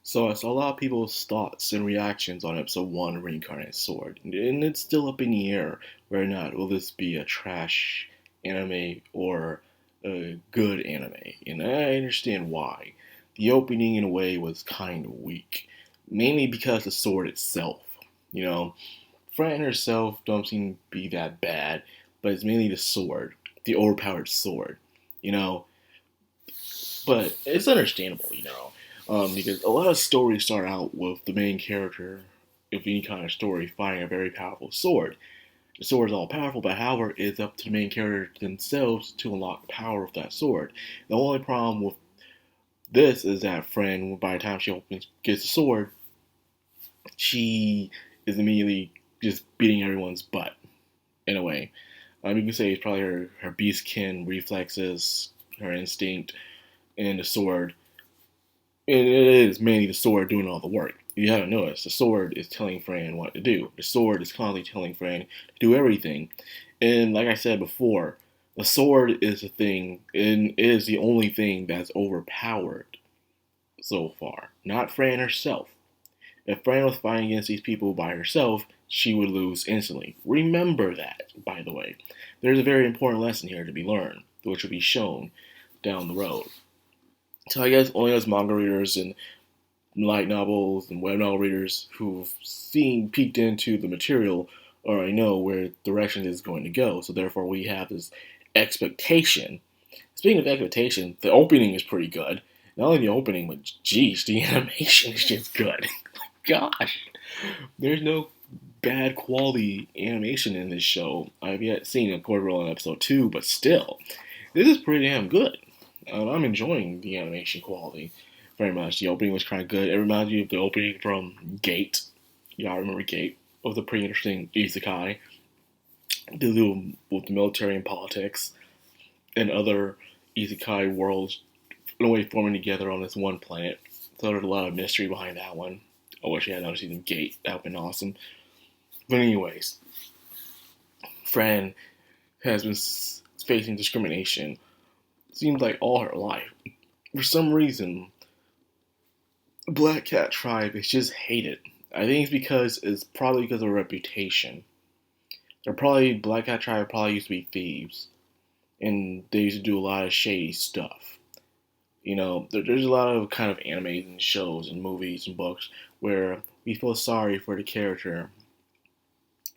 So I saw a lot of people's thoughts and reactions on episode 1 Reincarnated Sword, and it's still up in the air whether or not will this be a trash anime or a good anime, and I understand why. The opening in a way was kind of weak, mainly because the sword itself. You know, Fran herself don't seem to be that bad, but it's mainly the sword, the overpowered sword. You know, but it's understandable. Because a lot of stories start out with the main character of any kind of story finding a very powerful sword. The sword is all powerful, but however, it's up to the main character themselves to unlock the power of that sword. The only problem with this is that Fran, by the time she gets the sword, she is immediately just beating everyone's butt in a way. You can say it's probably her beastkin reflexes, her instinct, and the sword. And it is mainly the sword doing all the work. You haven't noticed, the sword is telling Fran what to do. The sword is constantly telling Fran to do everything. And like I said before, the sword is the thing, and is the only thing that's overpowered so far. Not Fran herself. If Fran was fighting against these people by herself, she would lose instantly. Remember that, by the way. There's a very important lesson here to be learned, which will be shown down the road. So I guess only us manga readers and light novels and web novel readers who've peeked into the material already know where direction is going to go. So therefore we have this expectation. Speaking of expectation, the opening is pretty good. Not only the opening, but geez, the animation is just good. Gosh, there's no bad quality animation in this show. I've yet seen a Cordero in episode 2, but still, this is pretty damn good. I'm enjoying the animation quality very much. The opening was kind of good. It reminds me of the opening from Gate. Yeah, I remember Gate. It was a pretty interesting isekai. The little with the military and politics and other isekai worlds in a way forming together on this one planet. So there's a lot of mystery behind that one. I wish I had another season of Gate. That would have been awesome. But anyways, Fran has been facing discrimination seems like all her life. For some reason, the Black Cat tribe is just hated. I think it's probably because of reputation. Black Cat tribe probably used to be thieves, and they used to do a lot of shady stuff. There's a lot of kind of animes and shows and movies and books where we feel sorry for the character,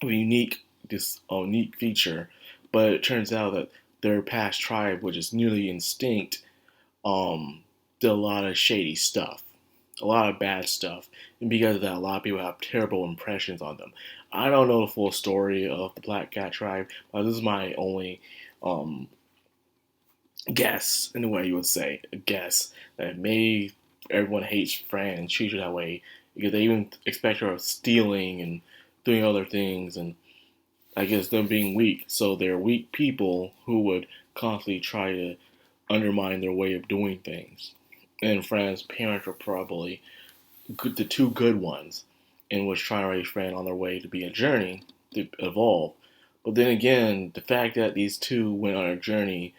this unique feature, but it turns out that their past tribe, which is nearly instinct, did a lot of shady stuff, a lot of bad stuff, and because of that, a lot of people have terrible impressions on them. I don't know the full story of the Black Cat tribe, but this is my only guess, in a way you would say, a guess that maybe everyone hates Fran and treats her that way because they even expect her of stealing and doing other things, and I guess them being weak. So they're weak people who would constantly try to undermine their way of doing things. And Fran's parents were probably the two good ones and was trying to raise Fran on their way to be a journey to evolve. But then again, the fact that these two went on a journey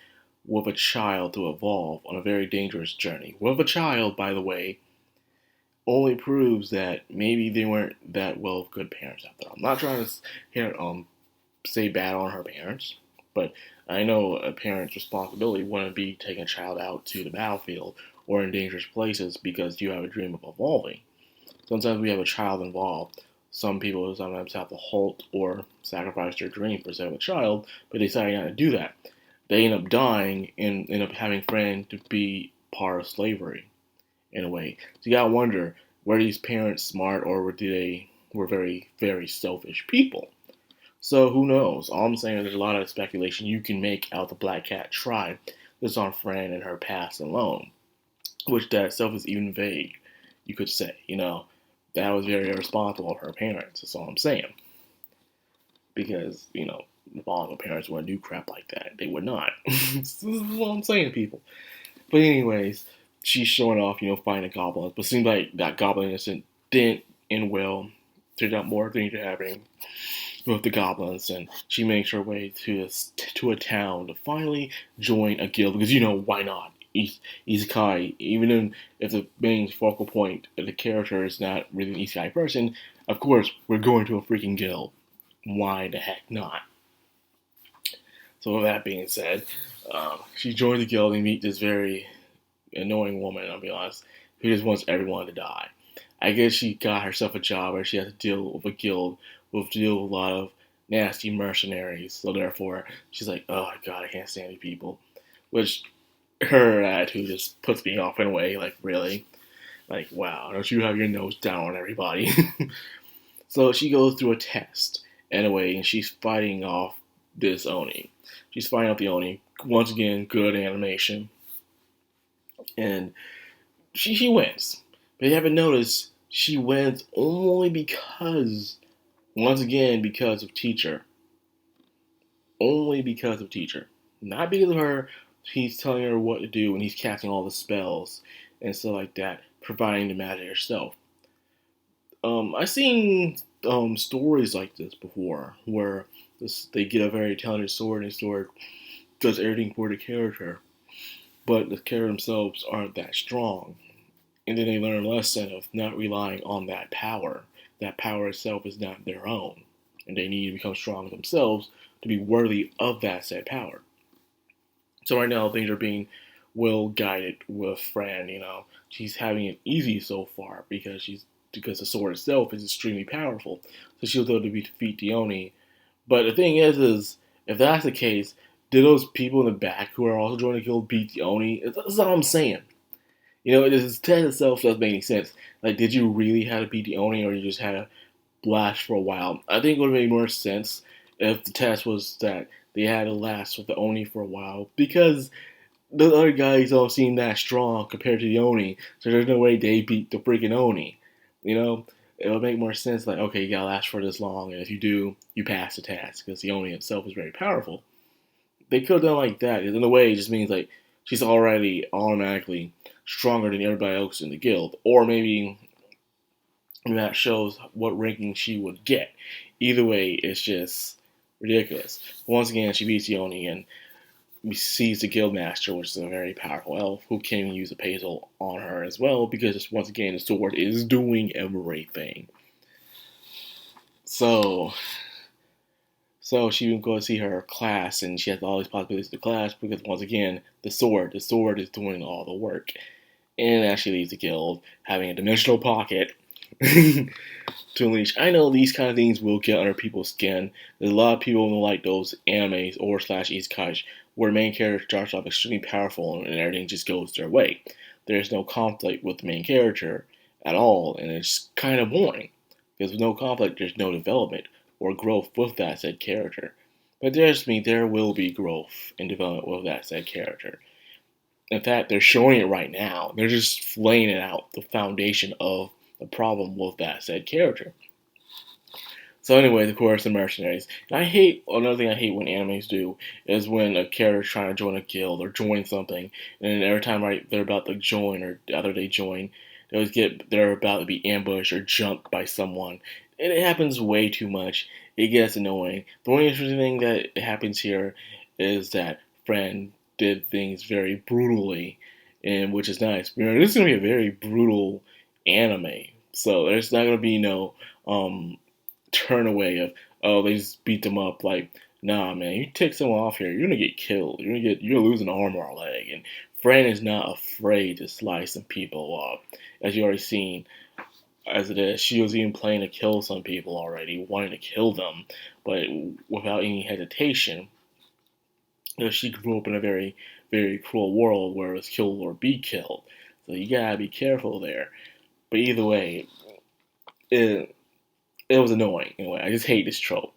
with a child to evolve on a very dangerous journey. With a child, by the way, only proves that maybe they weren't that well of good parents out there. I'm not trying to say bad on her parents, but I know a parent's responsibility wouldn't be taking a child out to the battlefield or in dangerous places because you have a dream of evolving. Sometimes we have a child involved. Some people sometimes have to halt or sacrifice their dream for the sake of a child, but they decide not to do that. They end up dying and end up having Fran to be part of slavery, in a way. So you gotta wonder, were these parents smart or were very, very selfish people? So who knows? All I'm saying is there's a lot of speculation you can make out the Black Cat tribe just on Fran and her past alone, which that itself is even vague, you could say. That was very irresponsible of her parents. That's all I'm saying. Because, the Bongo parents wouldn't do crap like that. They would not. This is what I'm saying to people. But anyways, she's showing off, fighting the goblins. But it seems like that goblin incident didn't end well. Turned out more things are happening with the goblins, and she makes her way to a town to finally join a guild because why not? isekai, even if the main focal point of the character is not really an isekai person. Of course, we're going to a freaking guild. Why the heck not? So with that being said, she joined the guild and meet this very annoying woman, I'll be honest, who just wants everyone to die. I guess she got herself a job where she has to deal with a guild with deal with a lot of nasty mercenaries. So therefore, she's like, oh my god, I can't stand these people. Which her attitude just puts me off in a way. Like really, like wow, don't you have your nose down on everybody? So she goes through a test anyway, and she's fighting off this Oni. She's fighting off the Oni. Once again, good animation, and she wins. But you haven't noticed she wins only because, once again, because of teacher. Only because of teacher. Not because of her. He's telling her what to do and he's casting all the spells and stuff like that, providing the magic herself. I've seen stories like this before, where they get a very talented sword and the sword does everything for the character, but the character themselves aren't that strong. And then they learn a lesson of not relying on that power. That power itself is not their own. And they need to become strong themselves to be worthy of that said power. So right now things are being well guided with Fran, She's having it easy so far because the sword itself is extremely powerful. So she'll be able to defeat the Oni. But the thing is if that's the case, did those people in the back who are also joining the guild beat the Oni? That's all I'm saying. This test itself doesn't make any sense. Like, did you really have to beat the Oni, or you just had to blast for a while? I think it would have made more sense if the test was that they had to last with the Oni for a while, because the other guys don't seem that strong compared to the Oni, so there's no way they beat the freaking Oni. It would make more sense, like, okay, you gotta last for this long, and if you do, you pass the test, because the Oni itself is very powerful. They could have done like that. In a way, it just means like she's already automatically stronger than everybody else in the guild, or maybe that shows what ranking she would get. Either way, it's just ridiculous. Once again, she beats Yoni and sees the guild master, which is a very powerful elf who can use a Pazel on her as well, because once again, the sword is doing everything. So she would go to see her class, and she has all these possibilities of the class because once again, the sword is doing all the work. And actually leaves the guild having a dimensional pocket to unleash. I know these kind of things will get under people's skin. There's a lot of people who don't like those animes or / isekais where the main character starts off extremely powerful and everything just goes their way. There's no conflict with the main character at all, and it's kind of boring. Because with no conflict, there's no development or growth with that said character. But there will be growth and development with that said character. In fact, they're showing it right now. They're just laying it out, the foundation of the problem with that said character. So anyway, of course, the mercenaries. And another thing I hate when animes do is when a character's trying to join a guild or join something, and every time they're about to join or after they join, they're about to be ambushed or jumped by someone. And it happens way too much. It gets annoying. The only interesting thing that happens here is that Fran did things very brutally, and which is nice. This is gonna be a very brutal anime, so there's not gonna be no turn away of, oh, they just beat them up. Like, nah, man, you take someone off here, you're gonna get killed. You're gonna lose an arm or a leg. And Fran is not afraid to slice some people off, as you already seen. As it is, she was even planning to kill some people already, wanting to kill them, but without any hesitation. She grew up in a very, very cruel world where it was kill or be killed. So you gotta be careful there. But either way, it was annoying. Anyway, I just hate this trope.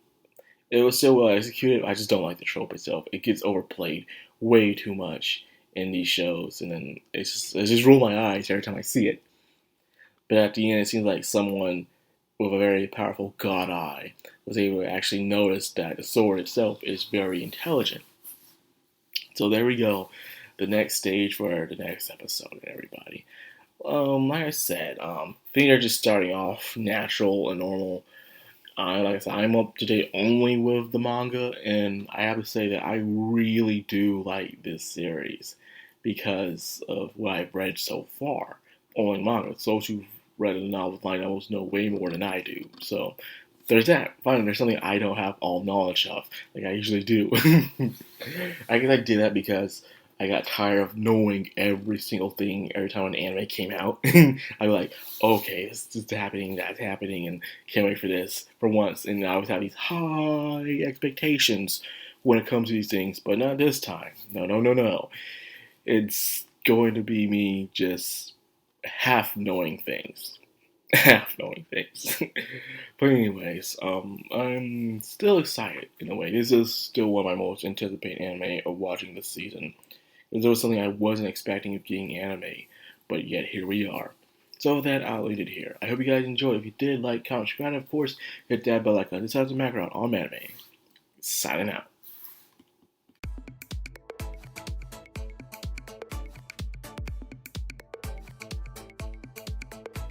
It was so well executed. I just don't like the trope itself. It gets overplayed way too much in these shows, and then it just rolls my eyes every time I see it. But at the end, it seems like someone with a very powerful god eye was able to actually notice that the sword itself is very intelligent. So there we go. The next stage for the next episode, everybody. Like I said, things are just starting off natural and normal. Like I said, I'm up to date only with the manga, and I have to say that I really do like this series. because of what I've read so far. Only manga. Those who've read the novels know way more than I do. So there's that. Finally, there's something I don't have all knowledge of, like I usually do. I guess I did that because I got tired of knowing every single thing every time an anime came out. I'd be like, okay, this is happening, that's happening, and can't wait for this for once. And I always have these high expectations when it comes to these things, but not this time. No, no, no, no. It's going to be me just half knowing things. Half knowing things. But anyways, I'm still excited in a way. This is still one of my most anticipated anime of watching this season. There was something I wasn't expecting of getting anime, but yet here we are. So with that, I'll leave it here. I hope you guys enjoyed. If you did, like, comment, subscribe, and of course, hit that bell icon. This has a background on anime. Signing out.